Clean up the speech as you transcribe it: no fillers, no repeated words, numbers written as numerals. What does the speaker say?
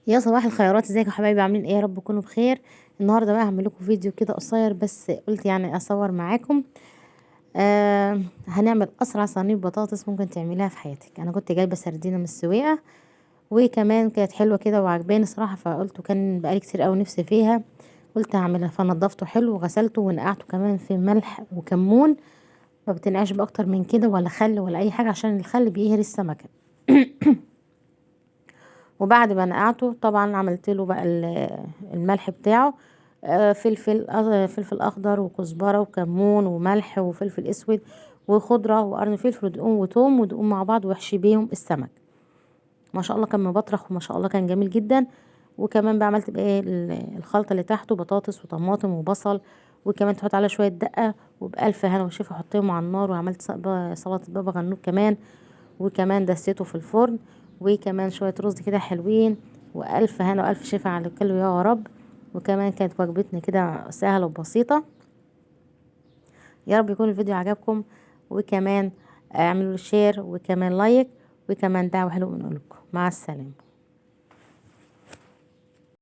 يا صباح الخيرات، ازيكم يا حبايبي؟ عاملين ايه؟ يا رب تكونوا بخير. النهارده بقى هعمل لكم فيديو كده قصير، بس قلت يعني اصور معاكم. هنعمل اسرع صينيه بطاطس ممكن تعمليها في حياتك. انا كنت جايبه سردينه من السويقه، وكمان كانت حلوه كده وعجباني صراحه، فقلت كان بقالي كتير قوي نفسي فيها. قلت هعملها، فنضفته حلو وغسلته ونقعته كمان في ملح وكمون. ما بتنقعش باكتر من كده، ولا خل ولا اي حاجه، عشان الخل بيهري السمكه. وبعد ما نقعته طبعا عملت له بقى الملح بتاعه. فلفل اخضر وكزبره وكمون وملح وفلفل اسود وخضره وقرن فلفل ودقوم وتوم ودقوم مع بعض، واحشي بيهم السمك. ما شاء الله كان مبطرخ، وما شاء الله كان جميل جدا. وكمان بقى عملت بقى الخلطه اللي تحته بطاطس وطماطم وبصل، وكمان تحط عليها شويه دقه. وبألف هنا وشفا حطيهم على النار، وعملت سلطه بابا غنوج كمان، وكمان دسيته في الفرن. وكمان شوية رز كده حلوين، وألف هنا وألف شفا على الكل يا رب. وكمان كانت وجبتنا كده سهلة وبسيطة. يا رب يكون الفيديو عجبكم، وكمان اعملوا شير وكمان لايك، وكمان دعوة حلوة من قلوبكم. مع السلامة.